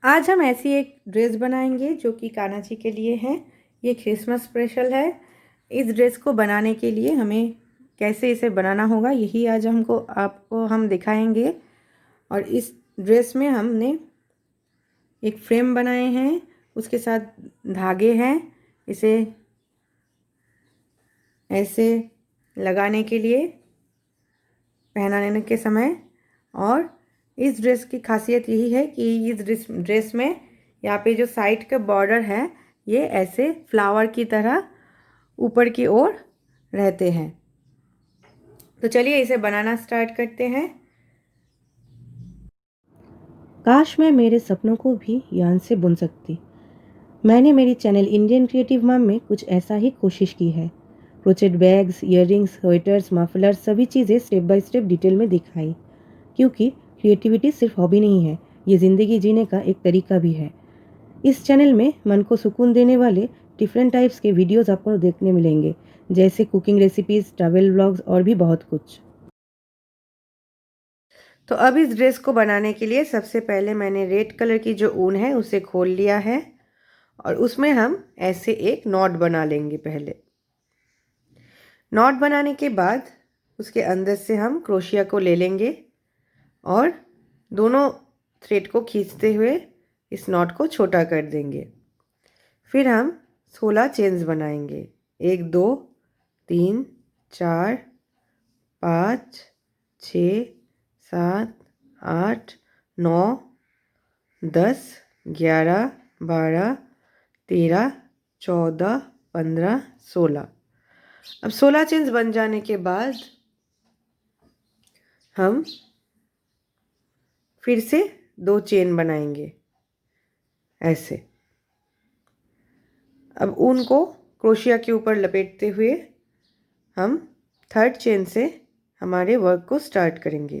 आज हम ऐसी एक ड्रेस बनाएंगे जो कि कान्हा जी के लिए है। ये क्रिसमस स्पेशल है। इस ड्रेस को बनाने के लिए हमें कैसे इसे बनाना होगा यही आज आपको हम दिखाएंगे। और इस ड्रेस में हमने एक फ्रेम बनाए हैं, उसके साथ धागे हैं इसे ऐसे लगाने के लिए पहनाने के समय। और इस ड्रेस की खासियत यही है कि इस ड्रेस में यहाँ पे जो साइड का बॉर्डर है ये ऐसे फ्लावर की तरह ऊपर की ओर रहते हैं। तो चलिए इसे बनाना स्टार्ट करते हैं। काश मैं मेरे सपनों को भी यान से बुन सकती। मैंने मेरी चैनल इंडियन क्रिएटिव मम में कुछ ऐसा ही कोशिश की है। Crochet bags, earrings, sweaters, mufflers सभी चीज़ें स्टेप बाय स्टेप डिटेल में दिखाई, क्योंकि क्रिएटिविटी सिर्फ हॉबी नहीं है, ये ज़िंदगी जीने का एक तरीका भी है। इस चैनल में मन को सुकून देने वाले डिफरेंट टाइप्स के वीडियोस आपको देखने मिलेंगे, जैसे कुकिंग रेसिपीज, ट्रैवल व्लॉग्स और भी बहुत कुछ। तो अब इस ड्रेस को बनाने के लिए सबसे पहले मैंने रेड कलर की जो ऊन है उसे खोल लिया है और उसमें हम ऐसे एक नॉट बना लेंगे। पहले नॉट बनाने के बाद उसके अंदर से हम क्रोशिया को ले लेंगे और दोनों थ्रेड को खींचते हुए इस नॉट को छोटा कर देंगे। फिर हम 16 चेन्स बनाएंगे। 1 2 3 4 5 6 7 8 9 10 11 12 13 14 15 16। अब 16 चेन्स बन जाने के बाद हम फिर से 2 चेन बनाएंगे ऐसे। अब ऊन को क्रोशिया के ऊपर लपेटते हुए हम थर्ड चेन से हमारे वर्क को स्टार्ट करेंगे।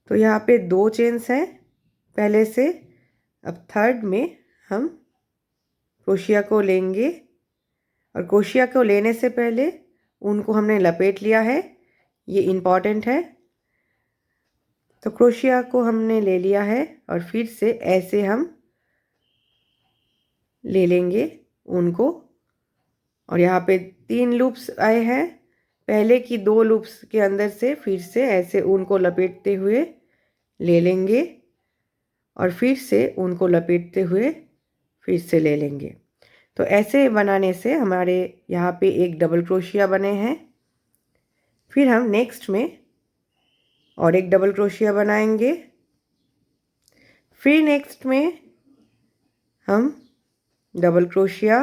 तो यहाँ पे 2 चेन्स हैं पहले से। अब थर्ड में हम क्रोशिया को लेंगे और क्रोशिया को लेने से पहले ऊन को हमने लपेट लिया है, ये इम्पॉर्टेंट है। तो क्रोशिया को हमने ले लिया है और फिर से ऐसे हम ले लेंगे ऊन को। और यहाँ पे 3 लूप्स आए हैं। पहले की 2 लूप्स के अंदर से फिर से ऐसे ऊन को लपेटते हुए ले लेंगे और फिर से ऊन को लपेटते हुए फिर से ले लेंगे। तो ऐसे बनाने से हमारे यहाँ पे एक डबल क्रोशिया बने हैं। फिर हम नेक्स्ट में और एक डबल क्रोशिया बनाएंगे। फिर नेक्स्ट में हम double crochet,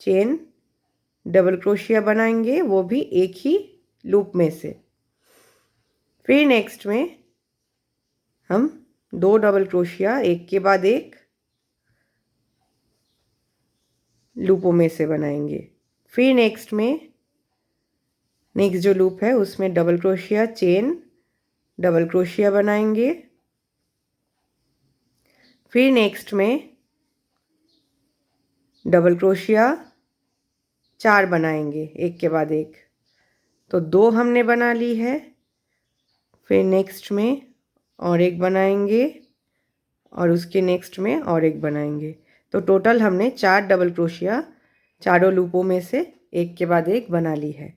chain, double crochet बनाएंगे, वो भी एक ही लूप में से। फिर नेक्स्ट में हम 2 डबल क्रोशिया एक के बाद एक लूपों में से बनाएंगे। फिर नेक्स्ट जो लूप है उसमें double crochet, chain, double crochet बनाएंगे। फिर नेक्स्ट में डबल क्रोशिया 4 बनाएंगे एक के बाद एक। तो 2 हमने बना ली है। फिर नेक्स्ट में और एक बनाएंगे और उसके नेक्स्ट में और एक बनाएंगे। तो टोटल हमने 4 डबल क्रोशिया चारों लूपों में से एक के बाद एक बना ली है।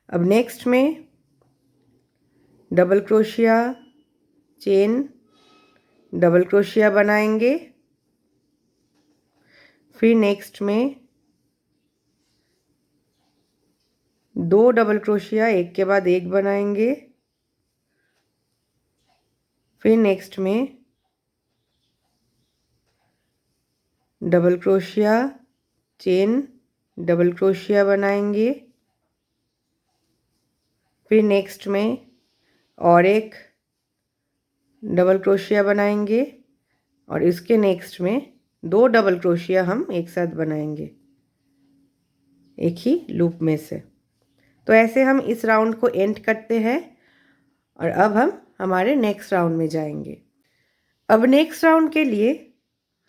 अब नेक्स्ट में double crochet, chain, double crochet बनाएंगे। फिर नेक्स्ट में 2 डबल क्रोशिया एक के बाद एक बनाएंगे। फिर नेक्स्ट में double crochet, chain, double crochet बनाएंगे। फिर नेक्स्ट में और एक डबल क्रोशिया बनाएंगे और इसके नेक्स्ट में 2 डबल क्रोशिया हम एक साथ बनाएंगे एक ही लूप में से। तो ऐसे हम इस राउंड को एंड करते हैं और अब हम हमारे नेक्स्ट राउंड में जाएंगे। अब नेक्स्ट राउंड के लिए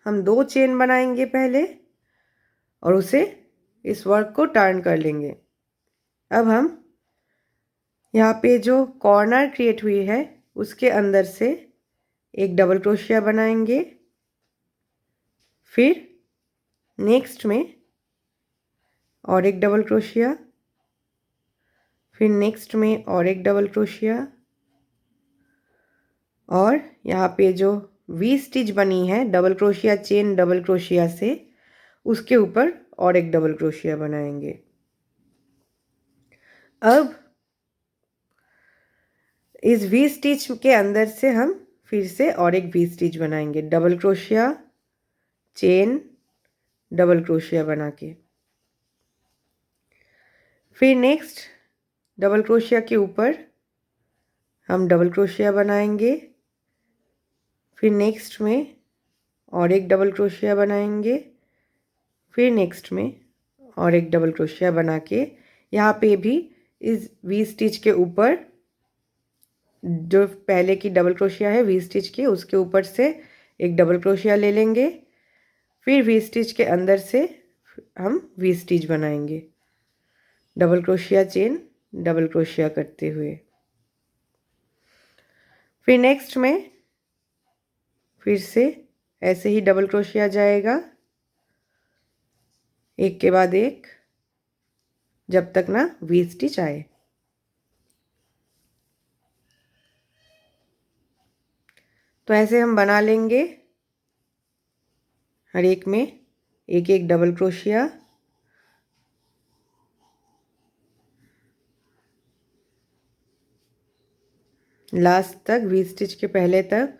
हम 2 चेन बनाएंगे पहले और उसे इस वर्क को टर्न कर लेंगे। अब हम यहाँ पे जो कॉर्नर क्रिएट हुई है उसके अंदर से एक डबल क्रोशिया बनाएंगे फिर नेक्स्ट में और एक डबल क्रोशिया, फिर नेक्स्ट में और एक डबल क्रोशिया, और यहाँ पे जो वी स्टिच बनी है double crochet chain double crochet से, उसके ऊपर और एक डबल क्रोशिया बनाएंगे। अब इस वी स्टिच के अंदर से हम फिर से और एक वी स्टिच बनाएंगे, double crochet chain double crochet बना के। फिर नेक्स्ट डबल क्रोशिया के ऊपर हम डबल क्रोशिया बनाएंगे, फिर नेक्स्ट में और एक डबल क्रोशिया बनाएंगे, फिर नेक्स्ट में और एक डबल क्रोशिया बना के यहाँ पे भी इस वी स्टिच के ऊपर जो पहले की डबल क्रोशिया है वी स्टिच की, उसके ऊपर से एक डबल क्रोशिया ले लेंगे, फिर वी स्टिच के अंदर से हम वी स्टिच बनाएंगे, double crochet chain double crochet करते हुए। फिर नेक्स्ट में फिर से ऐसे ही डबल क्रोशिया जाएगा, एक के बाद एक, जब तक ना वी स्टिच आए। तो ऐसे हम बना लेंगे हर एक में एक एक डबल क्रोशिया, लास्ट तक वी स्टिच के पहले तक।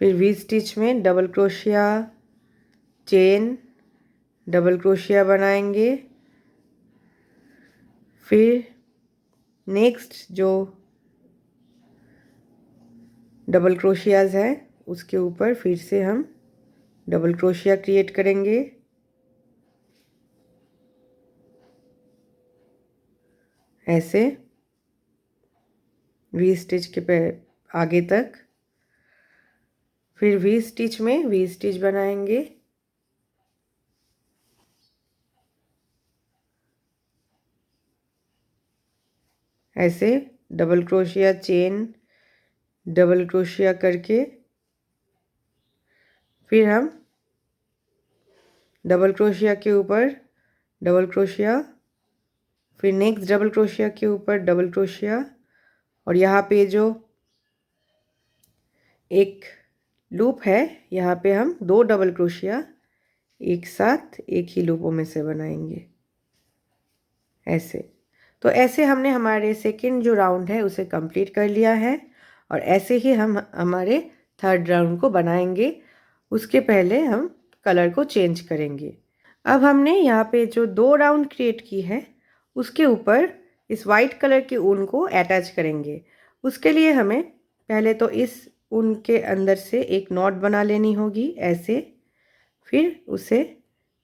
फिर वी स्टिच में double crochet chain double crochet बनाएंगे, फिर नेक्स्ट जो डबल क्रोशियाज हैं उसके ऊपर फिर से हम डबल क्रोशिया क्रिएट करेंगे, ऐसे वी स्टिच के आगे तक। फिर वी स्टिच में वी स्टिच बनाएंगे, ऐसे double crochet chain double crochet करके। फिर हम डबल क्रोशिया के ऊपर डबल क्रोशिया, फिर नेक्स्ट डबल क्रोशिया के ऊपर डबल क्रोशिया, और यहाँ पे जो एक लूप है यहाँ पे हम दो डबल क्रोशिया एक साथ एक ही लूपों में से बनाएंगे, ऐसे। तो ऐसे हमने हमारे सेकंड जो राउंड है उसे कंप्लीट कर लिया है, और ऐसे ही हम हमारे थर्ड राउंड को बनाएंगे। उसके पहले हम कलर को चेंज करेंगे। अब हमने यहाँ पे जो दो राउंड क्रिएट की है उसके ऊपर इस वाइट कलर की ऊन को अटैच करेंगे। उसके लिए हमें पहले तो इस ऊन के अंदर से एक नॉट बना लेनी होगी ऐसे, फिर उसे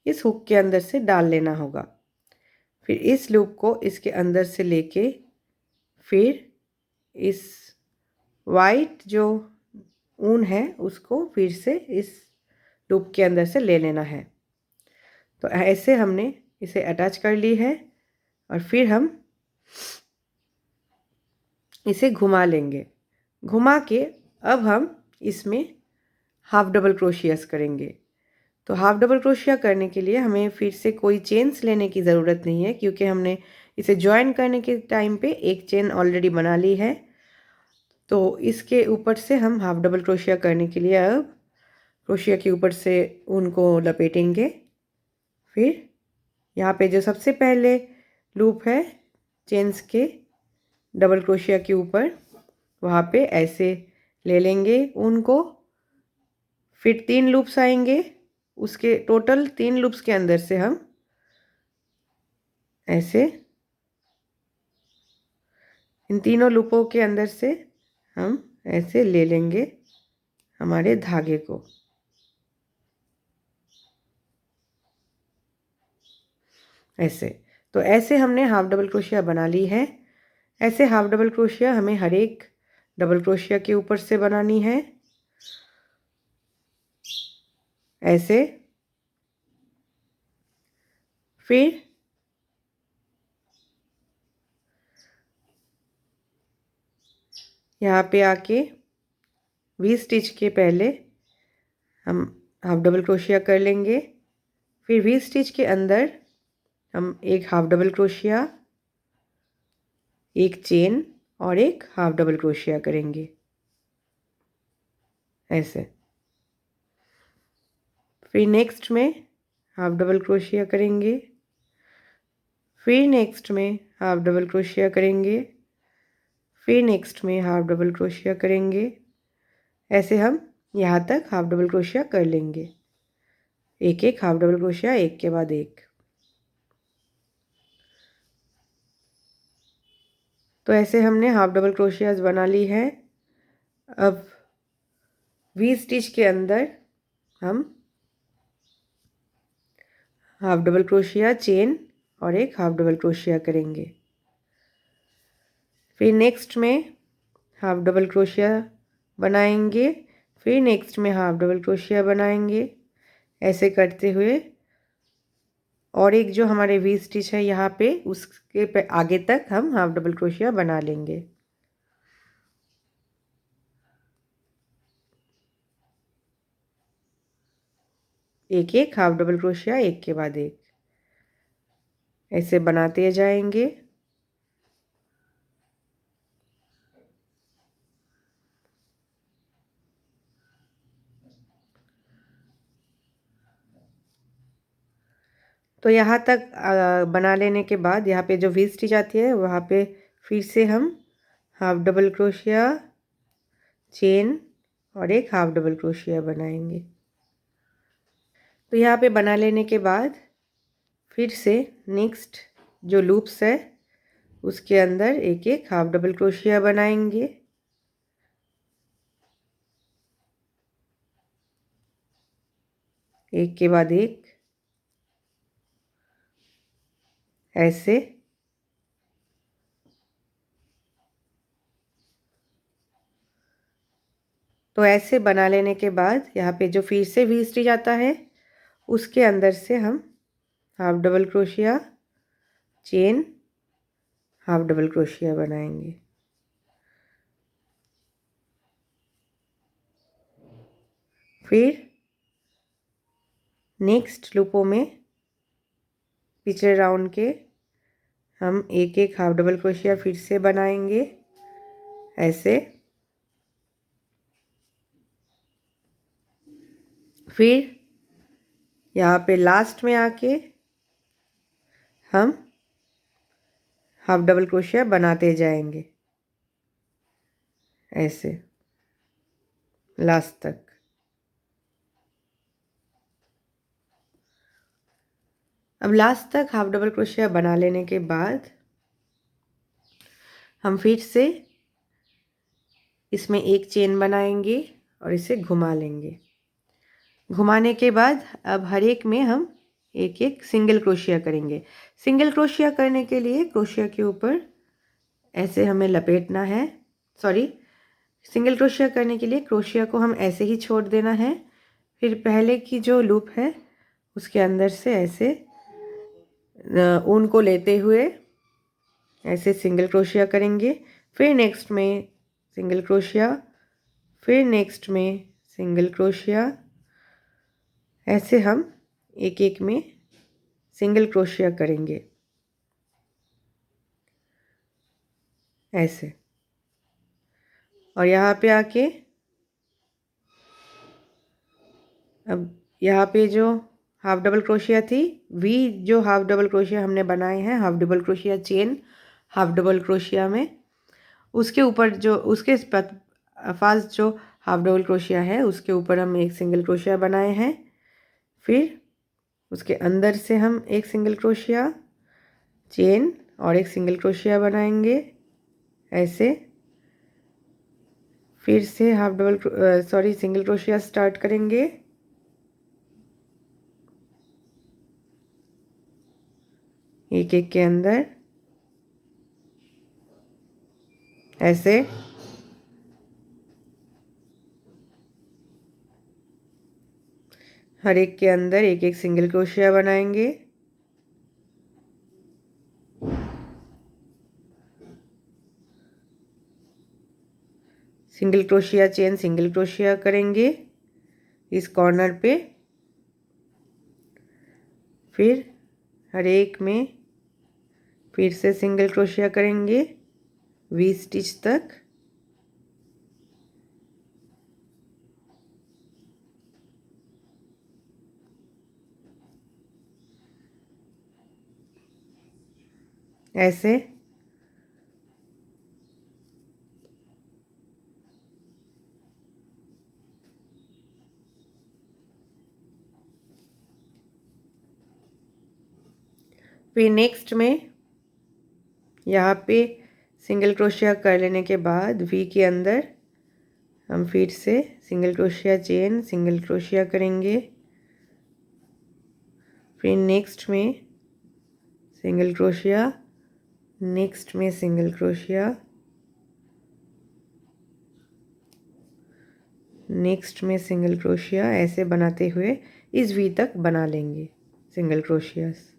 इस हुक के अंदर से डाल लेना होगा, फिर इस लूप को इसके अंदर से लेके फिर इस वाइट जो ऊन है उसको फिर से इस लूप के अंदर से ले लेना है। तो ऐसे हमने इसे अटैच कर ली है, और फिर हम इसे घुमा लेंगे। घुमा के अब हम इसमें हाफ डबल क्रोशियास करेंगे। तो हाफ डबल क्रोशिया करने के लिए हमें फिर से कोई चेन्स लेने की ज़रूरत नहीं है, क्योंकि हमने इसे जॉइन करने के टाइम पे एक चेन ऑलरेडी बना ली है। तो इसके ऊपर से हम हाफ डबल क्रोशिया करने के लिए अब क्रोशिया के ऊपर से ऊन को लपेटेंगे। फिर यहाँ पे जो सबसे पहले लूप है चेन्स के डबल क्रोशिया के ऊपर, वहाँ पे ऐसे ले लेंगे ऊन को। फिर 3 लूप्स आएंगे, उसके टोटल 3 लूप्स के अंदर से हम ऐसे इन तीनों लूपों के अंदर से हम ऐसे ले लेंगे हमारे धागे को, ऐसे। तो ऐसे हमने हाफ डबल क्रोशिया बना ली है। ऐसे हाफ डबल क्रोशिया हमें हर एक डबल क्रोशिया के ऊपर से बनानी है, ऐसे। फिर यहाँ पे आके वी स्टिच के पहले हम हाफ डबल क्रोशिया कर लेंगे। फिर वी स्टिच के अंदर हम एक हाफ डबल क्रोशिया, एक चेन और एक हाफ डबल क्रोशिया करेंगे ऐसे। फिर नेक्स्ट में हाफ डबल क्रोशिया करेंगे, फिर नेक्स्ट में हाफ डबल क्रोशिया करेंगे, फिर नेक्स्ट में हाफ डबल क्रोशिया करेंगे। ऐसे हम यहाँ तक हाफ डबल क्रोशिया कर लेंगे, एक एक हाफ डबल क्रोशिया एक के बाद एक। तो ऐसे हमने हाफ डबल क्रोशियाज बना ली है। अब वी स्टिच के अंदर हम हाफ डबल क्रोशिया, चेन और एक हाफ डबल क्रोशिया करेंगे। फिर नेक्स्ट में हाफ डबल क्रोशिया बनाएंगे, फिर नेक्स्ट में हाफ डबल क्रोशिया बनाएंगे। ऐसे करते हुए और एक जो हमारे वी स्टिच है यहाँ पे, उसके आगे तक हम हाफ डबल क्रोशिया बना लेंगे। एक एक हाफ डबल क्रोशिया एक के बाद एक, ऐसे बनाते जाएंगे। तो यहाँ तक बना लेने के बाद यहाँ पे जो वी स्टिच आती है वहाँ पे फिर से हम हाफ डबल क्रोशिया, चेन और एक हाफ डबल क्रोशिया बनाएंगे। तो यहाँ पे बना लेने के बाद फिर से नेक्स्ट जो लूप्स है उसके अंदर एक एक हाफ डबल क्रोशिया बनाएंगे। एक के बाद एक ऐसे। तो ऐसे बना लेने के बाद यहाँ पे जो फिर से वी स्टिच आता है उसके अंदर से हम half double crochet, chain, half double crochet बनाएंगे। फिर नेक्स्ट लूपों में पिछले राउंड के हम एक एक हाफ डबल क्रोशिया फिर से बनाएंगे ऐसे। फिर यहाँ पे लास्ट में आके हम हाफ डबल क्रोशिया बनाते जाएंगे ऐसे लास्ट तक। अब लास्ट तक हाफ डबल क्रोशिया बना लेने के बाद हम फिर से इसमें एक चेन बनाएंगे और इसे घुमा लेंगे। घुमाने के बाद अब हर एक में हम एक एक सिंगल क्रोशिया करेंगे। सिंगल क्रोशिया करने के लिए क्रोशिया के ऊपर ऐसे हमें लपेटना है। सॉरी, सिंगल क्रोशिया करने के लिए क्रोशिया को हम ऐसे ही छोड़ देना है। फिर पहले की जो लूप है उसके अंदर से ऐसे ऊन को लेते हुए ऐसे सिंगल क्रोशिया करेंगे। फिर नेक्स्ट में सिंगल क्रोशिया, फिर नेक्स्ट में सिंगल क्रोशिया। ऐसे हम एक एक में सिंगल क्रोशिया करेंगे ऐसे। और यहाँ पे आके अब यहाँ पे जो हाफ डबल क्रोशिया थी, वी जो हाफ डबल क्रोशिया हमने बनाए हैं, half double crochet chain half double crochet में, उसके ऊपर जो उसके पास जो हाफ डबल क्रोशिया है उसके ऊपर हम एक सिंगल क्रोशिया बनाए हैं। फिर उसके अंदर से हम एक सिंगल क्रोशिया, चेन और एक सिंगल क्रोशिया बनाएंगे ऐसे। फिर से half double sorry single crochet start करेंगे एक एक के अंदर ऐसे। हर एक के अंदर एक एक सिंगल क्रोशिया बनाएंगे। Single crochet chain single crochet करेंगे इस कॉर्नर पे फिर हर एक में फिर से सिंगल क्रोशिया करेंगे 20 स्टिच तक। ऐसे फिर नेक्स्ट में यहाँ पे सिंगल क्रोशिया कर लेने के बाद वी के अंदर हम फिर से single crochet chain single crochet करेंगे। फिर नेक्स्ट में सिंगल क्रोशिया, नेक्स्ट में सिंगल क्रोशिया, नेक्स्ट में सिंगल क्रोशिया, ऐसे बनाते हुए इस वी तक बना लेंगे सिंगल क्रोशियास।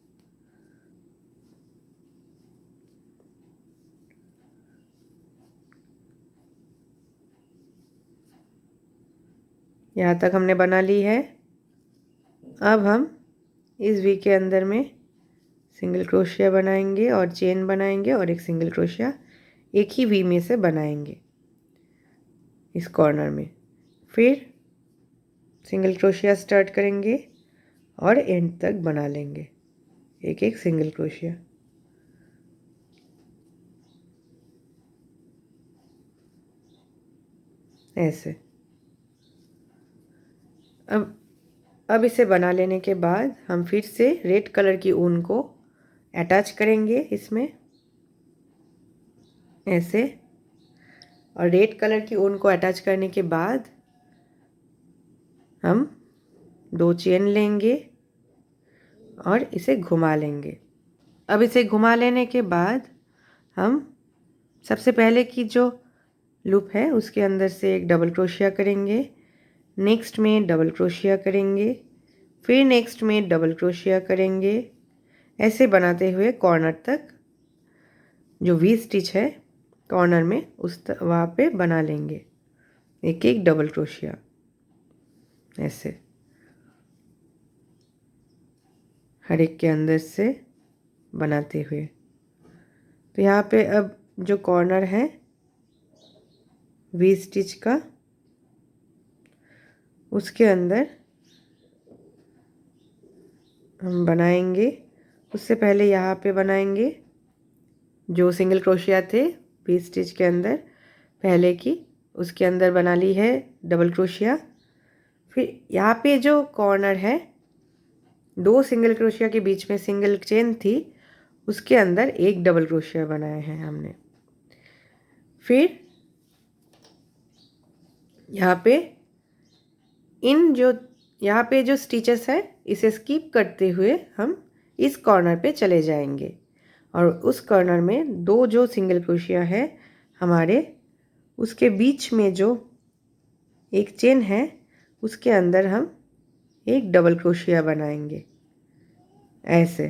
यहाँ तक हमने बना ली है। अब हम इस वी के अंदर में सिंगल क्रोशिया बनाएंगे और चेन बनाएंगे और एक सिंगल क्रोशिया एक ही वी में से बनाएंगे इस कॉर्नर में। फिर सिंगल क्रोशिया स्टार्ट करेंगे और एंड तक बना लेंगे एक एक सिंगल क्रोशिया। ऐसे अब इसे बना लेने के बाद हम फिर से रेड कलर की ऊन को अटैच करेंगे इसमें ऐसे। और रेड कलर की ऊन को अटैच करने के बाद हम 2 चेन लेंगे और इसे घुमा लेंगे। अब इसे घुमा लेने के बाद हम सबसे पहले की जो लूप है उसके अंदर से एक डबल क्रोशिया करेंगे, नेक्स्ट में डबल क्रोशिया करेंगे, फिर नेक्स्ट में डबल क्रोशिया करेंगे, ऐसे बनाते हुए कॉर्नर तक जो वी स्टिच है कॉर्नर में वहाँ पे बना लेंगे एक एक डबल क्रोशिया ऐसे हर एक के अंदर से बनाते हुए। तो यहाँ पे अब जो कॉर्नर है वी स्टिच का उसके अंदर हम बनाएंगे। उससे पहले यहाँ पे बनाएंगे जो सिंगल क्रोशिया थे वी स्टिच के अंदर पहले की, उसके अंदर बना ली है डबल क्रोशिया। फिर यहाँ पे जो कॉर्नर है 2 सिंगल क्रोशिया के बीच में सिंगल चेन थी उसके अंदर एक डबल क्रोशिया बनाए हैं हमने। फिर यहाँ पे जो स्टिचेस है इसे स्किप करते हुए हम इस कॉर्नर पे चले जाएंगे और उस कॉर्नर में 2 जो सिंगल क्रोशिया है हमारे उसके बीच में जो एक चेन है उसके अंदर हम एक डबल क्रोशिया बनाएंगे ऐसे।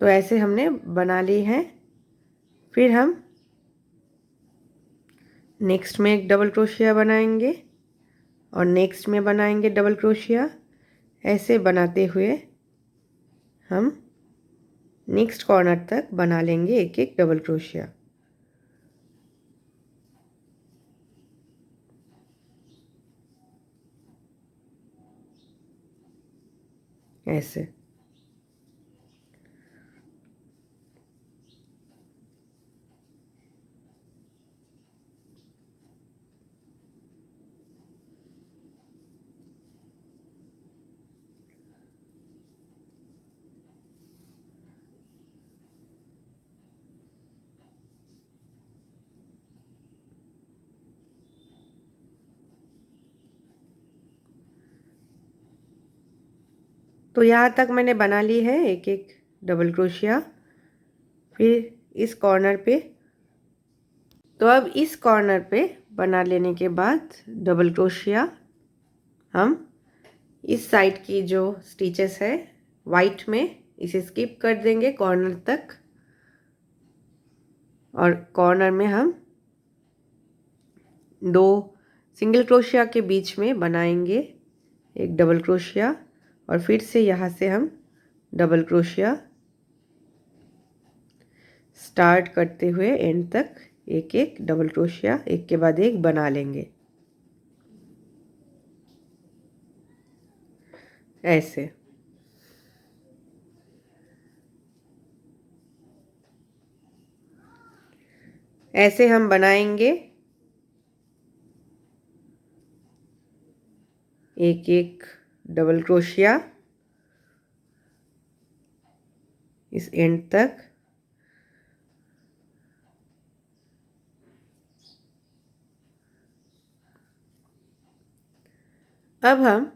तो ऐसे हमने बना ली है। फिर हम नेक्स्ट में एक डबल क्रोशिया बनाएंगे और नेक्स्ट में बनाएंगे डबल क्रोशिया, ऐसे बनाते हुए हम नेक्स्ट कॉर्नर तक बना लेंगे एक एक डबल क्रोशिया ऐसे। तो यहाँ तक मैंने बना ली है एक एक डबल क्रोशिया। फिर इस कॉर्नर पे, तो अब इस कॉर्नर पे बना लेने के बाद डबल क्रोशिया हम इस साइड की जो स्टिचेस है वाइट में इसे स्किप कर देंगे कॉर्नर तक और कॉर्नर में हम 2 सिंगल क्रोशिया के बीच में बनाएंगे एक डबल क्रोशिया और फिर से यहाँ से हम डबल क्रोशिया स्टार्ट करते हुए एंड तक एक एक डबल क्रोशिया एक के बाद एक बना लेंगे ऐसे। ऐसे हम बनाएंगे एक एक डबल क्रोशिया इस एंड तक। अब हम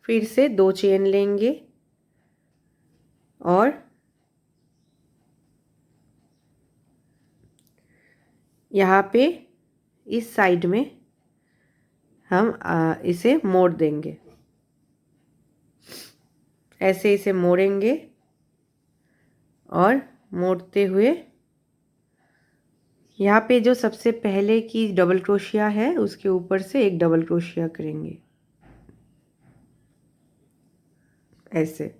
फिर से 2 चेन लेंगे और यहाँ पे इस साइड में हम इसे मोड़ देंगे, ऐसे इसे मोड़ेंगे और मोड़ते हुए यहाँ पे जो सबसे पहले की डबल क्रोशिया है उसके ऊपर से एक डबल क्रोशिया करेंगे ऐसे।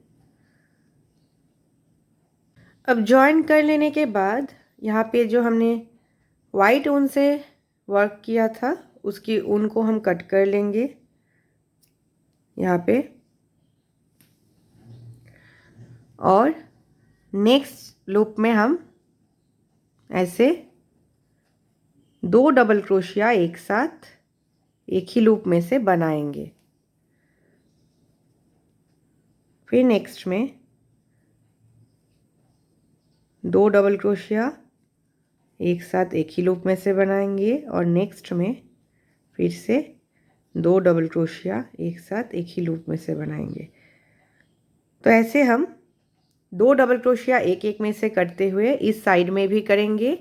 अब जॉइन कर लेने के बाद यहाँ पे जो हमने वाइट ऊन से वर्क किया था उसकी ऊन को हम कट कर लेंगे यहाँ पे, और नेक्स्ट लूप में हम ऐसे 2 डबल क्रोशिया एक साथ एक ही लूप में से बनाएंगे। फिर नेक्स्ट में 2 डबल क्रोशिया एक साथ एक ही लूप में से बनाएंगे और नेक्स्ट में फिर से 2 डबल क्रोशिया एक साथ एक ही लूप में से बनाएंगे। तो ऐसे हम 2 डबल क्रोशिया एक एक में से करते हुए इस साइड में भी करेंगे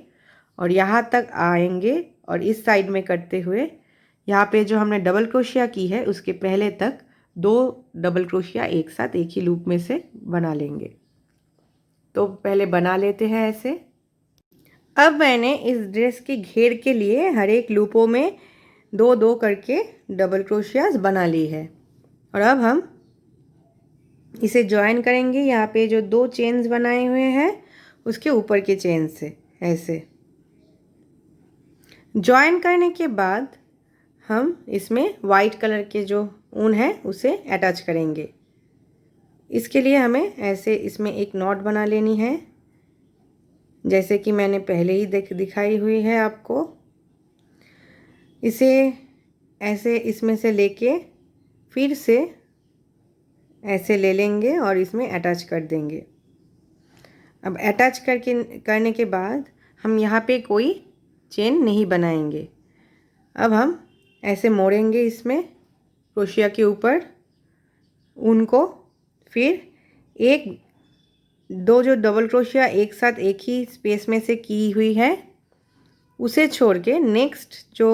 और यहाँ तक आएंगे और इस साइड में करते हुए यहाँ पे जो हमने डबल क्रोशिया की है उसके पहले तक 2 डबल क्रोशिया एक साथ एक ही लूप में से बना लेंगे। तो पहले बना लेते हैं ऐसे। अब मैंने इस ड्रेस के घेर के लिए हर एक लूपों में 2-2 करके डबल क्रोशियाज बना ली है और अब हम इसे जॉइन करेंगे यहाँ पे जो 2 चेन्स बनाए हुए हैं उसके ऊपर के चेन से ऐसे। जॉइन करने के बाद हम इसमें वाइट कलर के जो ऊन है उसे अटैच करेंगे। इसके लिए हमें ऐसे इसमें एक नॉट बना लेनी है जैसे कि मैंने पहले ही दिखाई हुई है आपको। इसे ऐसे इसमें से लेके फिर से ऐसे ले लेंगे और इसमें अटैच कर देंगे। अब अटैच करने के बाद हम यहाँ पे कोई चेन नहीं बनाएंगे। अब हम ऐसे मोड़ेंगे इसमें क्रोशिया के ऊपर ऊन को, फिर 1-2 जो डबल क्रोशिया एक साथ एक ही स्पेस में से की हुई है उसे छोड़ के नेक्स्ट जो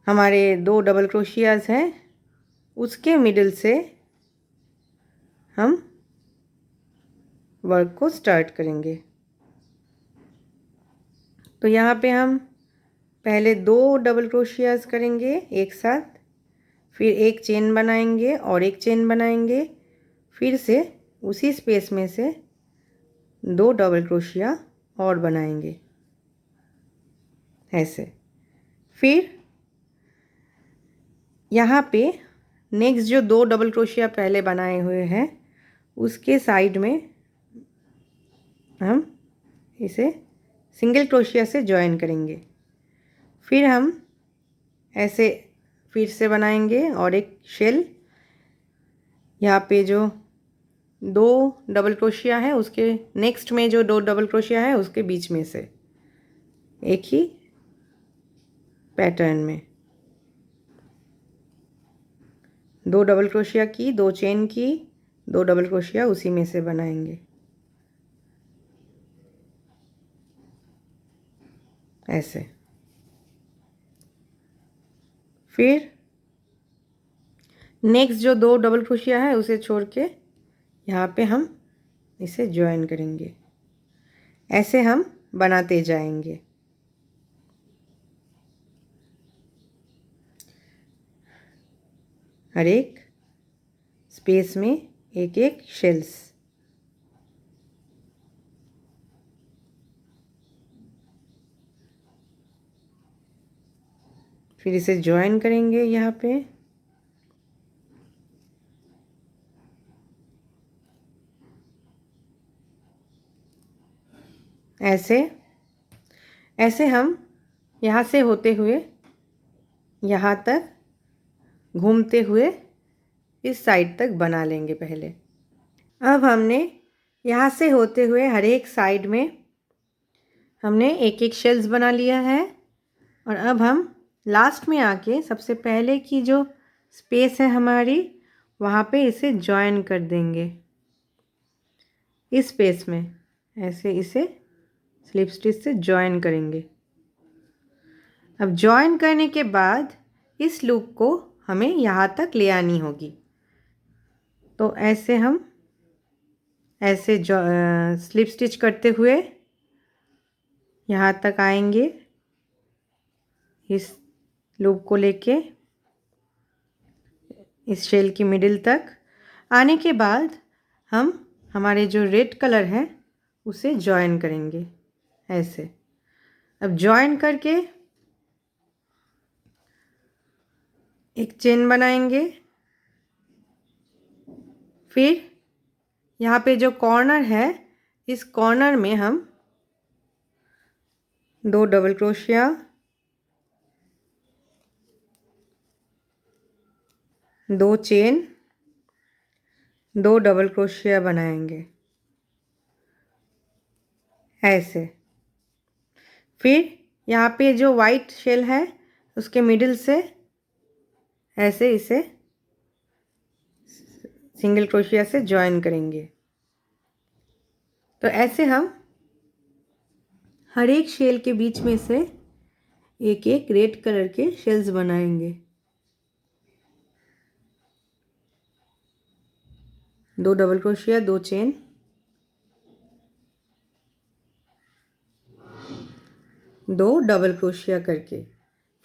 हमारे 2 डबल क्रोशियाज हैं उसके मिडिल से हम वर्क को स्टार्ट करेंगे। तो यहाँ पे हम पहले 2 डबल क्रोशियाज करेंगे एक साथ, फिर एक चेन बनाएंगे और एक चेन बनाएंगे, फिर से उसी स्पेस में से 2 डबल क्रोशिया और बनाएंगे ऐसे। फिर यहाँ पे नेक्स्ट जो 2 डबल क्रोशिया पहले बनाए हुए हैं उसके साइड में हम इसे सिंगल क्रोशिया से जॉइन करेंगे। फिर हम ऐसे फिर से बनाएंगे और एक शेल यहाँ पे जो 2 डबल क्रोशिया है उसके नेक्स्ट में जो 2 डबल क्रोशिया है उसके बीच में से एक ही पैटर्न में 2 डबल क्रोशिया की, 2 चेन की, 2 डबल क्रोशिया उसी में से बनाएंगे ऐसे। फिर नेक्स्ट जो 2 डबल क्रोशिया है उसे छोड़ के यहाँ पे हम इसे जॉइन करेंगे। ऐसे हम बनाते जाएंगे। हर एक स्पेस में एक एक शेल्स। फिर इसे जॉइन करेंगे यहाँ पे। ऐसे ऐसे हम यहाँ से होते हुए यहाँ तक घूमते हुए इस साइड तक बना लेंगे पहले। अब हमने यहाँ से होते हुए हर एक साइड में हमने एक एक शेल्स बना लिया है। और अब हम लास्ट में आके सबसे पहले की जो स्पेस है हमारी, वहाँ पे इसे जॉइन कर देंगे इस स्पेस में। ऐसे इसे स्लिप स्टिच से जॉइन करेंगे। अब जॉइन करने के बाद इस लूप को हमें यहाँ तक ले आनी होगी। तो ऐसे हम ऐसे स्लिप स्टिच करते हुए यहाँ तक आएंगे इस लूप को लेके इस शेल की मिडिल तक। आने के बाद हम हमारे जो रेड कलर है उसे जॉइन करेंगे ऐसे। अब जॉइन करके एक चेन बनाएंगे। फिर यहाँ पे जो कॉर्नर है, इस कॉर्नर में हम 2 double crochet, 2 chain, 2 double crochet बनाएंगे ऐसे। फिर यहाँ पे जो वाइट शेल है उसके मिडिल से ऐसे इसे सिंगल क्रोशिया से जॉइन करेंगे। तो ऐसे हम हर एक शेल के बीच में से एक एक रेड कलर के शेल्स बनाएंगे। 2 double crochet, 2 chain, 2 double crochet करके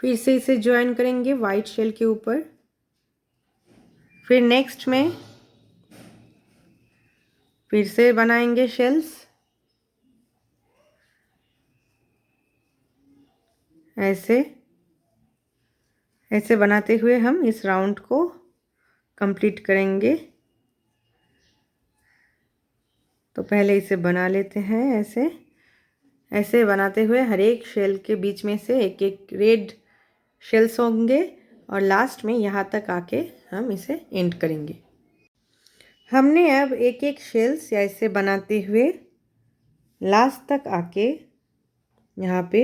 फिर से इसे जॉइन करेंगे वाइट शेल के ऊपर। फिर नेक्स्ट में फिर से बनाएंगे शेल्स ऐसे। ऐसे बनाते हुए हम इस राउंड को कंप्लीट करेंगे। तो पहले इसे बना लेते हैं ऐसे। ऐसे बनाते हुए हर एक शेल के बीच में से एक एक रेड शेल्स होंगे और लास्ट में यहाँ तक आके हम इसे एंड करेंगे। हमने अब एक एक शेल्स ऐसे बनाते हुए लास्ट तक आके यहाँ पे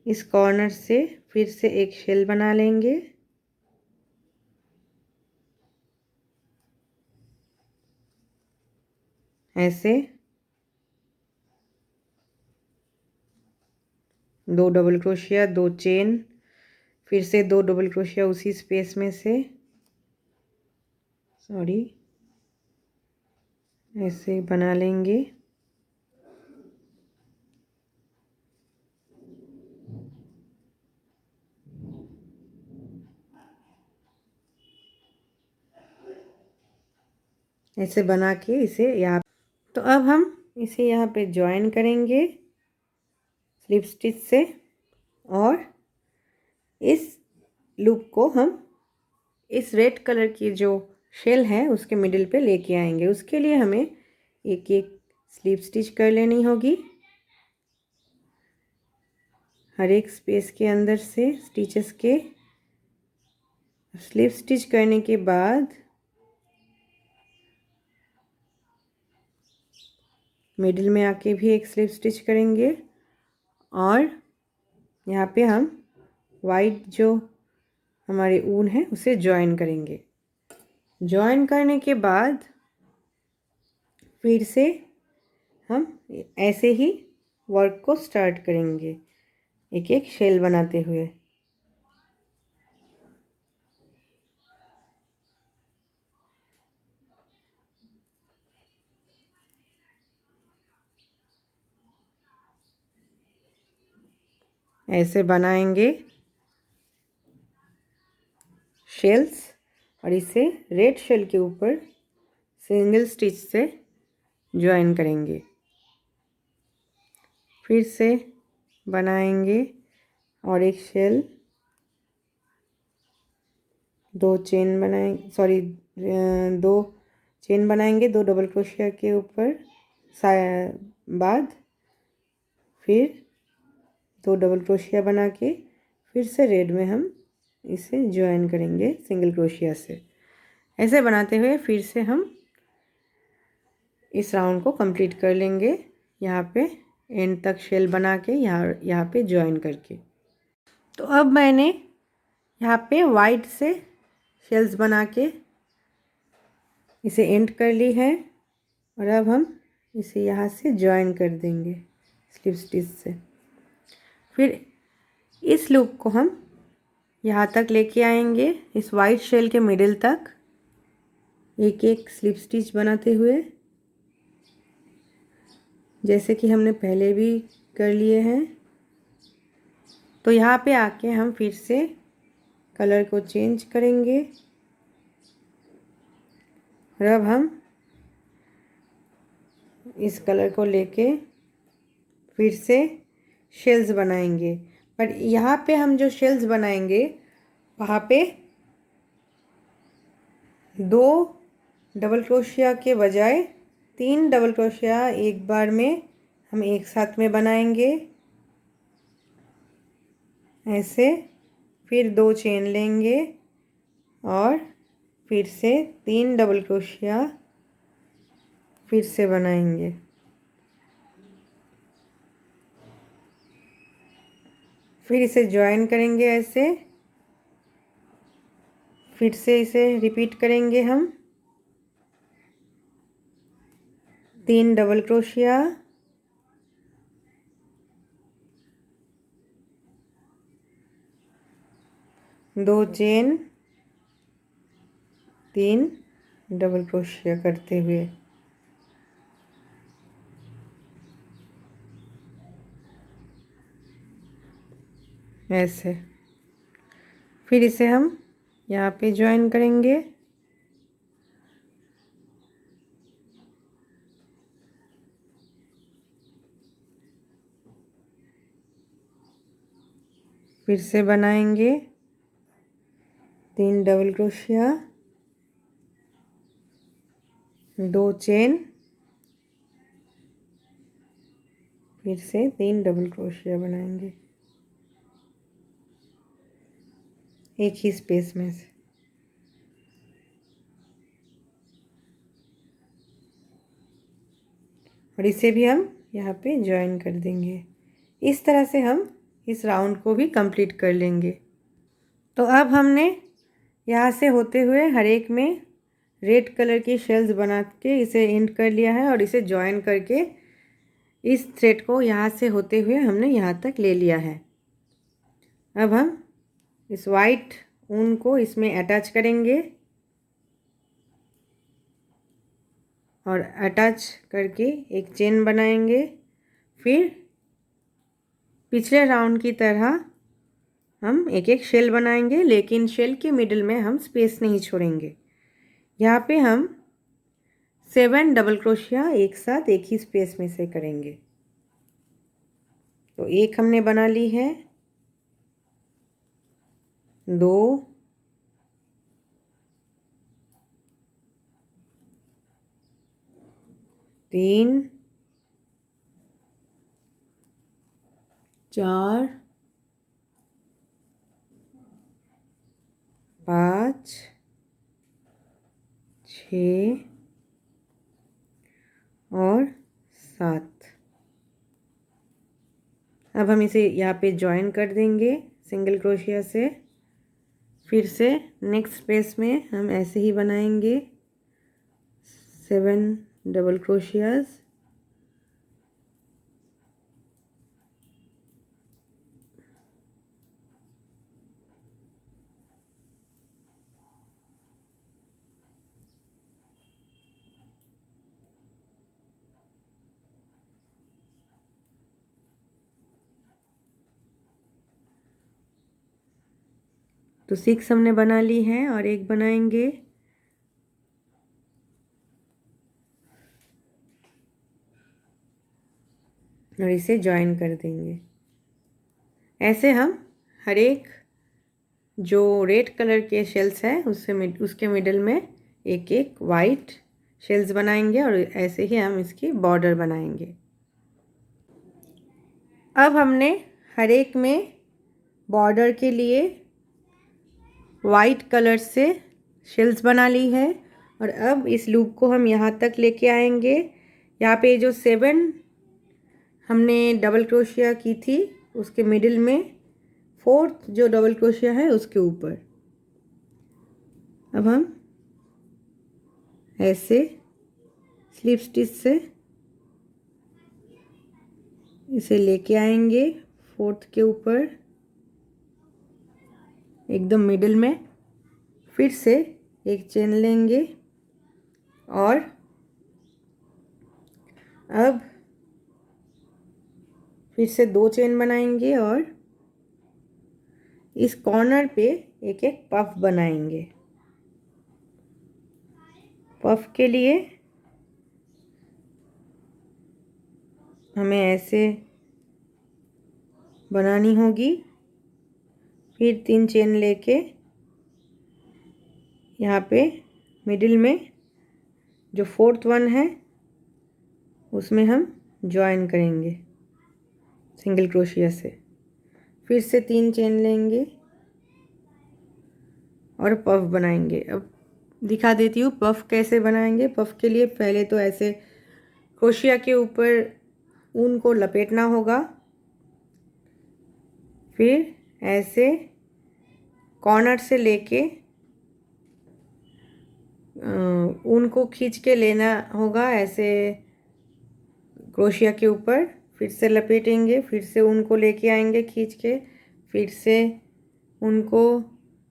इस कॉर्नर से फिर से एक शेल बना लेंगे ऐसे। 2 डबल क्रोशिया, 2 चेन, फिर से 2 डबल क्रोशिया उसी स्पेस में से, सॉरी, ऐसे बना लेंगे। ऐसे बना के इसे यहाँ, तो अब हम इसे यहाँ पे जॉइन करेंगे स्लिप स्टिच से और इस लूप को हम इस रेड कलर की जो शेल है उसके मिडिल पे लेके आएंगे। उसके लिए हमें एक एक स्लिप स्टिच कर लेनी होगी हर एक स्पेस के अंदर से स्टिचेस के। स्लिप स्टिच करने के बाद मिडिल में आके भी एक स्लिप स्टिच करेंगे और यहाँ पे हम वाइट जो हमारे ऊन है उसे जॉइन करेंगे। जॉइन करने के बाद फिर से हम ऐसे ही वर्क को स्टार्ट करेंगे एक एक शेल बनाते हुए। ऐसे बनाएंगे शेल्स और इसे रेड शेल के ऊपर सिंगल स्टिच से ज्वाइन करेंगे। फिर से बनाएंगे और एक शेल, दो चेन बनाएंगे, दो डबल क्रोशिया के ऊपर बाद फिर दो डबल क्रोशिया बना के फिर से रेड में हम इसे ज्वाइन करेंगे सिंगल क्रोशिया से। ऐसे बनाते हुए फिर से हम इस राउंड को कंप्लीट कर लेंगे, यहाँ पे एंड तक शेल बना के यहाँ पे ज्वाइन करके। तो अब मैंने यहाँ पे वाइट से शेल्स बना के इसे एंड कर ली है और अब हम इसे यहाँ से ज्वाइन कर देंगे स्लिप स्टिच से। फिर इस लूप को हम यहाँ तक लेके आएंगे, इस वाइट शेल के मिडिल तक, एक एक स्लिप स्टिच बनाते हुए, जैसे कि हमने पहले भी कर लिए हैं। तो यहाँ पे आके हम फिर से कलर को चेंज करेंगे और अब हम इस कलर को लेके फिर से शेल्स बनाएंगे। पर यहाँ पे हम जो शेल्स बनाएंगे वहाँ पे दो डबल क्रोशिया के बजाय 3 डबल क्रोशिया एक बार में हम एक साथ में बनाएंगे ऐसे। फिर 2 चेन लेंगे और फिर से 3 डबल क्रोशिया फिर से बनाएंगे। फिर इसे ज्वाइन करेंगे ऐसे, फिर से इसे रिपीट करेंगे हम 3 double crochet, 2 chain, 3 double crochet करते हुए। ऐसे फिर इसे हम यहाँ पे ज्वाइन करेंगे। फिर से बनाएंगे 3 डबल क्रोशिया, 2 चेन, फिर से 3 डबल क्रोशिया बनाएंगे एक ही स्पेस में से। और इसे भी हम यहाँ पे ज्वाइन कर देंगे। इस तरह से हम इस राउंड को भी कंप्लीट कर लेंगे। तो अब हमने यहाँ से होते हुए हर एक में रेड कलर की शेल्स बना के इसे एंड कर लिया है और इसे ज्वाइन करके इस थ्रेड को यहाँ से होते हुए हमने यहाँ तक ले लिया है। अब हम इस वाइट ऊन को इसमें अटैच करेंगे और अटैच करके एक चेन बनाएंगे। फिर पिछले राउंड की तरह हम एक एक शेल बनाएंगे, लेकिन शेल के मिडिल में हम स्पेस नहीं छोड़ेंगे। यहाँ पे हम 7 डबल क्रोशिया एक साथ एक ही स्पेस में से करेंगे। तो एक हमने बना ली है, 2, 3, 4, 5, 6 और 7। अब हम इसे यहाँ पे ज्वाइन कर देंगे सिंगल क्रोशिया से। फिर से नेक्स्ट स्पेस में हम ऐसे ही बनाएंगे 7 डबल क्रोशियाज, तो 6 हमने बना ली है और एक बनाएंगे। और इसे ज्वाइन कर देंगे। ऐसे हम हर एक जो रेड कलर के शेल्स हैं उसके मिडल में एक एक वाइट शेल्स बनाएंगे और ऐसे ही हम इसकी बॉर्डर बनाएंगे। अब हमने हर एक में बॉर्डर के लिए वाइट कलर से शेल्स बना ली है और अब इस लूप को हम यहाँ तक लेके आएंगे। यहाँ पे जो 7 हमने डबल क्रोशिया की थी उसके मिडिल में 4th जो डबल क्रोशिया है उसके ऊपर अब हम ऐसे स्लिप स्टिच से इसे लेके आएंगे 4th के ऊपर एकदम मिडिल में। फिर से एक चेन लेंगे और अब फिर से 2 चेन बनाएंगे और इस कॉर्नर पे एक एक पफ बनाएंगे। पफ के लिए हमें ऐसे बनानी होगी। फिर 3 चेन लेके यहाँ पे मिडिल में जो 4th वन है उसमें हम ज्वाइन करेंगे सिंगल क्रोशिया से। फिर से 3 चेन लेंगे और पफ बनाएंगे। अब दिखा देती हूँ पफ कैसे बनाएंगे। पफ के लिए पहले तो ऐसे क्रोशिया के ऊपर ऊन को लपेटना होगा। फिर ऐसे कॉर्नर से लेके ऊन को खींच के लेना होगा ऐसे क्रोशिया के ऊपर। फिर से लपेटेंगे, फिर से ऊन को लेके आएंगे खींच के, फिर से ऊन को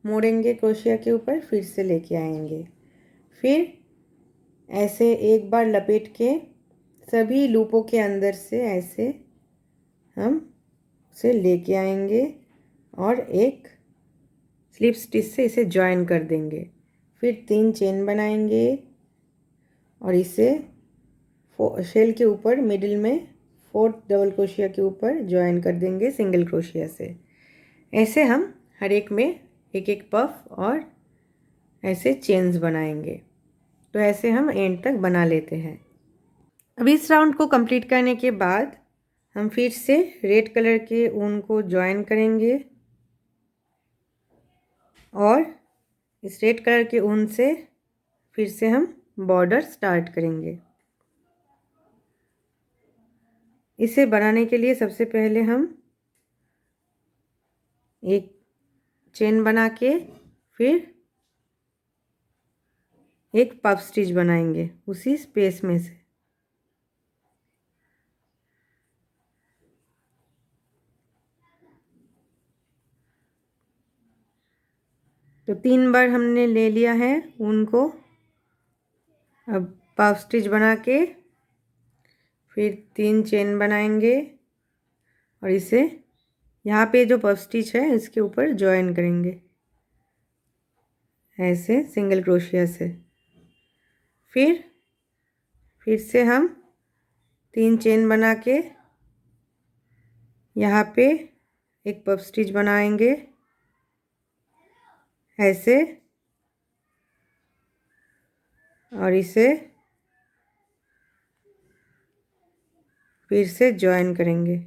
मोड़ेंगे क्रोशिया के ऊपर, फिर से लेके आएंगे। फिर ऐसे एक बार लपेट के सभी लूपों के अंदर से ऐसे हम उसे लेके आएंगे और एक स्लिप स्टिच से इसे ज्वाइन कर देंगे। फिर 3 चेन बनाएंगे और इसे शेल के ऊपर मिडिल में 4th डबल क्रोशिया के ऊपर ज्वाइन कर देंगे सिंगल क्रोशिया से। ऐसे हम हर एक में एक एक पफ और ऐसे चेन्स बनाएंगे। तो ऐसे हम एंड तक बना लेते हैं। अब इस राउंड को कंप्लीट करने के बाद हम फिर से रेड कलर के ऊन को ज्वाइन करेंगे और इस रेड कलर के ऊन से फिर से हम बॉर्डर स्टार्ट करेंगे। इसे बनाने के लिए सबसे पहले हम एक चेन बना के फिर एक पफ स्टिच बनाएंगे उसी स्पेस में से। तो 3 बार हमने ले लिया है ऊन को। अब पफ स्टिच बना के फिर 3 चेन बनाएंगे और इसे यहाँ पे जो पफ स्टिच है इसके ऊपर ज्वाइन करेंगे ऐसे सिंगल क्रोशिया से। फिर से हम 3 चेन बना के यहाँ पे एक पफ स्टिच बनाएंगे ऐसे और इसे फिर से ज्वाइन करेंगे।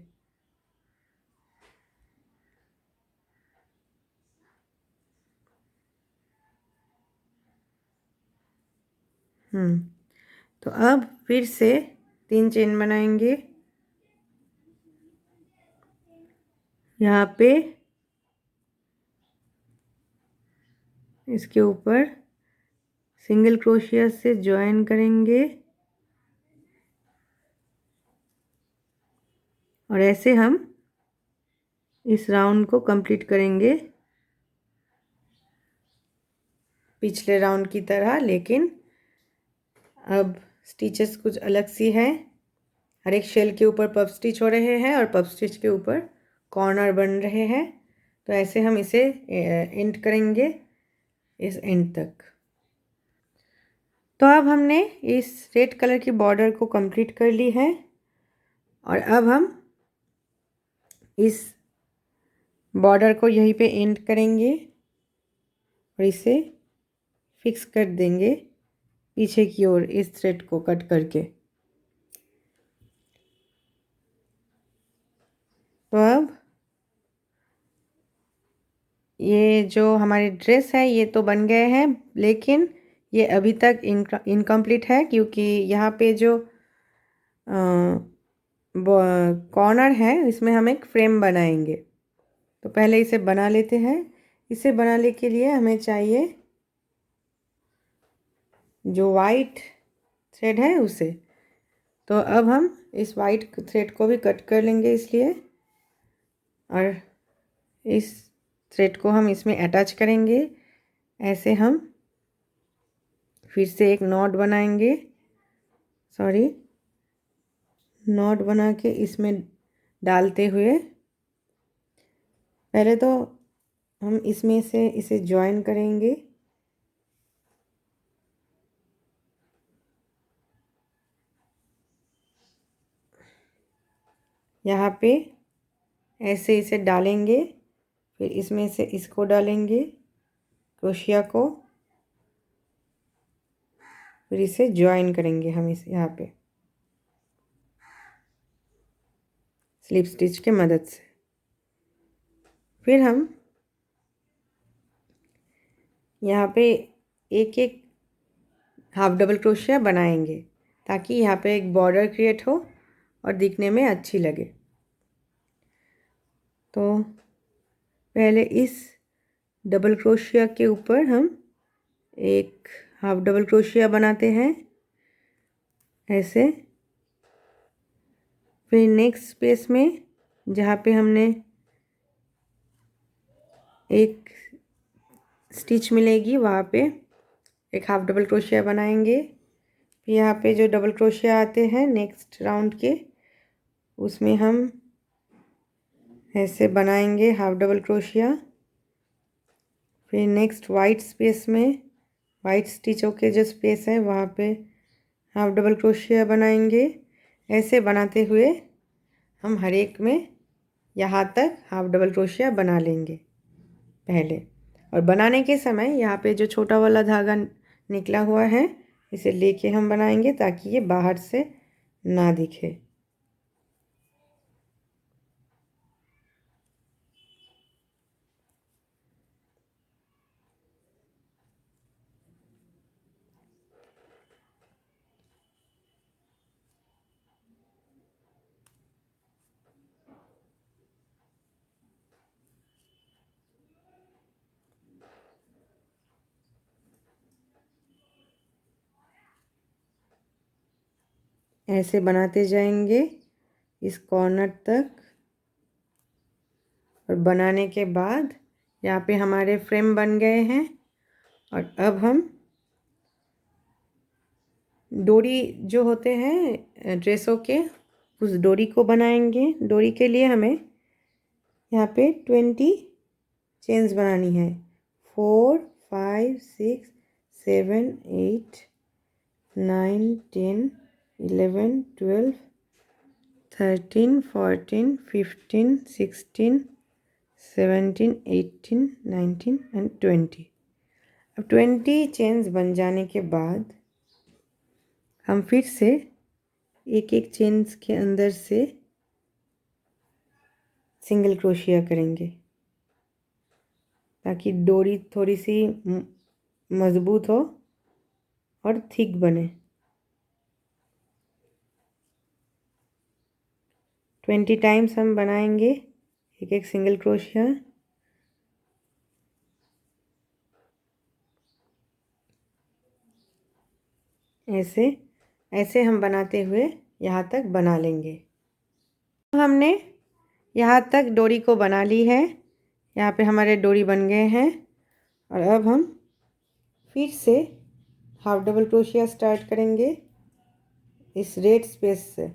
तो अब फिर से 3 चेन बनाएंगे यहाँ पे इसके ऊपर सिंगल क्रोशिया से ज्वाइन करेंगे और ऐसे हम इस राउंड को कंप्लीट करेंगे पिछले राउंड की तरह। लेकिन अब स्टिचेस कुछ अलग सी हैं। हर एक शेल के ऊपर पफ स्टिच हो रहे हैं और पफ स्टिच के ऊपर कॉर्नर बन रहे हैं। तो ऐसे हम इसे एंड करेंगे इस एंड तक। तो अब हमने इस रेड कलर की बॉर्डर को कंप्लीट कर ली है और अब हम इस बॉर्डर को यहीं पे एंड करेंगे और इसे फिक्स कर देंगे पीछे की ओर इस थ्रेड को कट करके। तो अब ये जो हमारी ड्रेस है ये तो बन गए हैं, लेकिन ये अभी तक इनकम्प्लीट है क्योंकि यहाँ पे जो कॉर्नर है इसमें हम एक फ्रेम बनाएंगे। तो पहले इसे बना लेते हैं। इसे बनाने के लिए हमें चाहिए जो वाइट थ्रेड है उसे। तो अब हम इस वाइट थ्रेड को भी कट कर लेंगे इसलिए, और इस थ्रेड को हम इसमें अटैच करेंगे। ऐसे हम फिर से एक नॉट बनाएंगे, नॉट बना के इसमें डालते हुए पहले तो हम इसमें से इसे जॉइन करेंगे। यहाँ पे ऐसे इसे डालेंगे, फिर इसमें से इसको डालेंगे क्रोशिया को, फिर इसे जॉइन करेंगे हम इस यहाँ पे स्लिप स्टिच के मदद से। फिर हम यहाँ पे एक एक हाफ डबल क्रोशिया बनाएंगे ताकि यहाँ पे एक बॉर्डर क्रिएट हो और दिखने में अच्छी लगे। तो पहले इस डबल क्रोशिया के ऊपर हम एक हाफ डबल क्रोशिया बनाते हैं ऐसे। फिर नेक्स्ट स्पेस में जहाँ पे हमने एक स्टिच मिलेगी वहाँ पे एक हाफ डबल क्रोशिया बनाएंगे। फिर यहाँ पे जो डबल क्रोशिया आते हैं नेक्स्ट राउंड के उसमें हम ऐसे बनाएंगे हाफ डबल क्रोशिया। फिर नेक्स्ट वाइट स्पेस में वाइट स्टिचों के जो स्पेस है वहाँ पे हाफ डबल क्रोशिया बनाएंगे। ऐसे बनाते हुए हम हर एक में यहाँ तक हाफ डबल क्रोशिया बना लेंगे पहले। और बनाने के समय यहाँ पे जो छोटा वाला धागा निकला हुआ है इसे लेके हम बनाएंगे ताकि ये बाहर से ना दिखे। ऐसे बनाते जाएंगे इस कॉर्नर तक। और बनाने के बाद यहाँ पे हमारे फ्रेम बन गए हैं और अब हम डोरी जो होते हैं ड्रेसों के उस डोरी को बनाएंगे। डोरी के लिए हमें यहाँ पे 20 चेन्स बनानी है। 4 5 6 7 8 9 10 11 12 13 14 15 16 17 18 19 एंड 20। अब 20 चेन्स बन जाने के बाद हम फिर से एक एक चेन्स के अंदर से सिंगल क्रोशिया करेंगे ताकि डोरी थोड़ी सी मज़बूत हो और थिक बने। 20 टाइम्स हम बनाएंगे एक एक सिंगल क्रोशिया। ऐसे ऐसे हम बनाते हुए यहाँ तक बना लेंगे। हमने यहाँ तक डोरी को बना ली है। यहाँ पे हमारे डोरी बन गए हैं और अब हम फिर से हाफ डबल क्रोशिया स्टार्ट करेंगे इस रेड स्पेस से।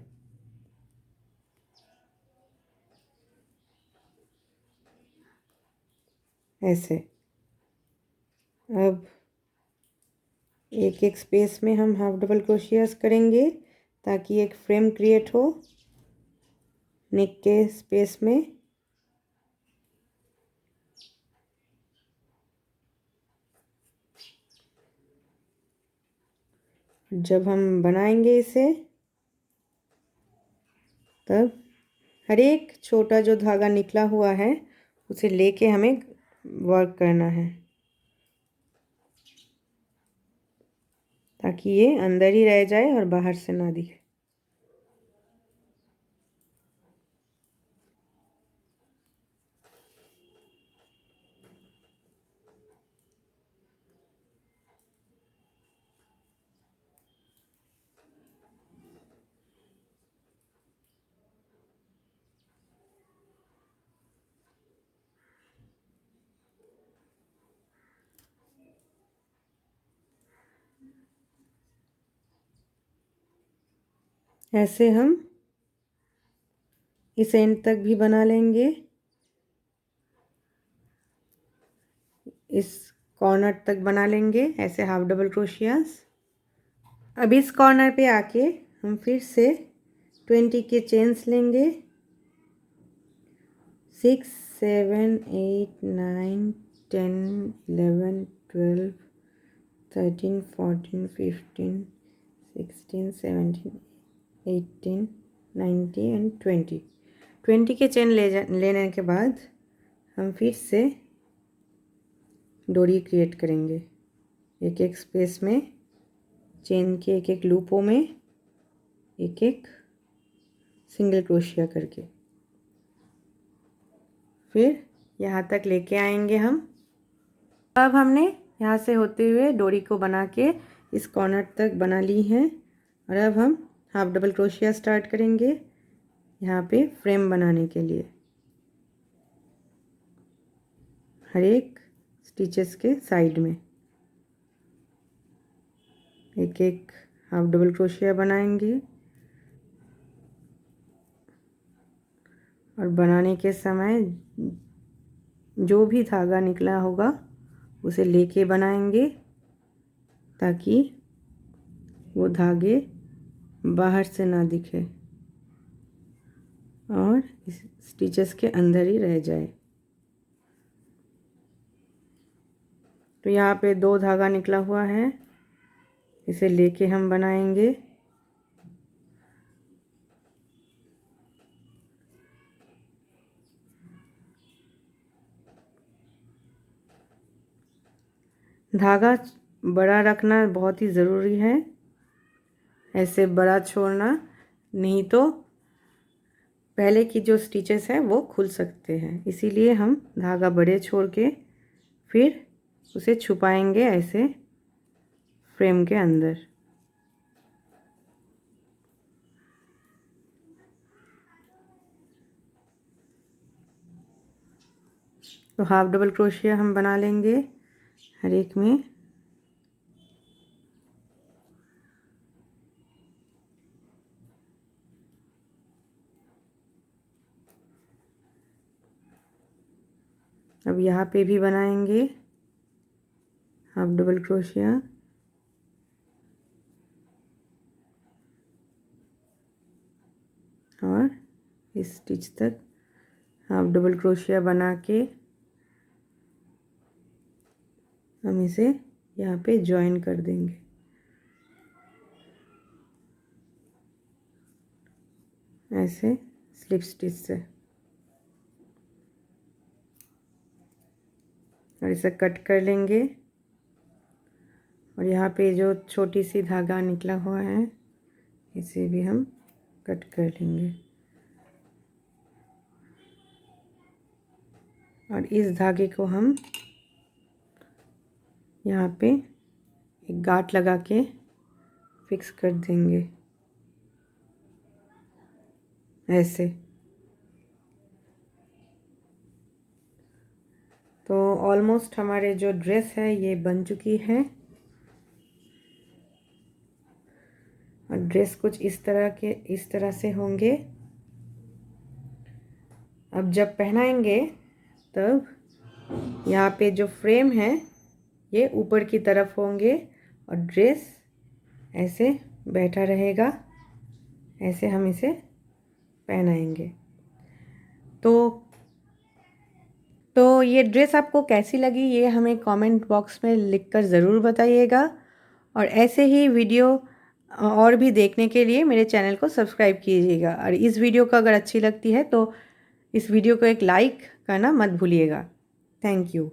ऐसे। अब एक एक स्पेस में हम हाफ डबल क्रोशियास करेंगे ताकि एक फ्रेम क्रिएट हो नेक के स्पेस में। जब हम बनाएंगे इसे तब हर एक छोटा जो धागा निकला हुआ है उसे लेके हमें वर्क करना है ताकि ये अंदर ही रह जाए और बाहर से ना दिखे। ऐसे हम इस एंड तक भी बना लेंगे, इस कॉर्नर तक बना लेंगे ऐसे हाफ डबल क्रोशियास। अब इस कॉर्नर पे आके हम फिर से 20 के चेन्स लेंगे। 6 7 8 9 10 11 12 13 14 15 16 17 18 19 एंड 20 के चेन लेने के बाद हम फिर से डोरी क्रिएट करेंगे एक एक स्पेस में, चेन के एक एक लूपों में एक एक सिंगल क्रोशिया करके। फिर यहाँ तक लेके आएंगे हम। अब हमने यहाँ से होते हुए डोरी को बना के इस कॉर्नर तक बना ली है और अब हम हाफ डबल क्रोशिया स्टार्ट करेंगे यहाँ पे फ्रेम बनाने के लिए। हर एक स्टिचेस के साइड में एक एक हाफ डबल क्रोशिया बनाएंगे और बनाने के समय जो भी धागा निकला होगा उसे लेके बनाएंगे ताकि वो धागे बाहर से ना दिखे और इस स्टिचेस के अंदर ही रह जाए। तो यहाँ पे 2 धागा निकला हुआ है, इसे लेके हम बनाएंगे। धागा बड़ा रखना बहुत ही ज़रूरी है, ऐसे बड़ा छोड़ना नहीं तो पहले की जो स्टिचेस हैं वो खुल सकते हैं। इसीलिए हम धागा बड़े छोड़ के फिर उसे छुपाएंगे ऐसे फ्रेम के अंदर। तो हाफ डबल क्रोशिया हम बना लेंगे हर एक में। अब यहाँ पे भी बनाएंगे हाफ डबल क्रोशिया और इस स्टिच तक हाफ डबल क्रोशिया बना के हम इसे यहाँ पे जॉइन कर देंगे ऐसे स्लिप स्टिच से और इसे कट कर लेंगे। और यहाँ पे जो छोटी सी धागा निकला हुआ है इसे भी हम कट कर लेंगे और इस धागे को हम यहाँ पे एक गांठ लगा के फिक्स कर देंगे ऐसे। तो ऑलमोस्ट हमारे जो ड्रेस है ये बन चुकी है और ड्रेस कुछ इस तरह से होंगे। अब जब पहनाएंगे तब यहाँ पे जो फ्रेम है ये ऊपर की तरफ होंगे और ड्रेस ऐसे बैठा रहेगा, ऐसे हम इसे पहनाएंगे। तो ये ड्रेस आपको कैसी लगी ये हमें कमेंट बॉक्स में लिखकर ज़रूर बताइएगा। और ऐसे ही वीडियो और भी देखने के लिए मेरे चैनल को सब्सक्राइब कीजिएगा। और इस वीडियो को अगर अच्छी लगती है तो इस वीडियो को एक लाइक करना मत भूलिएगा। Thank you.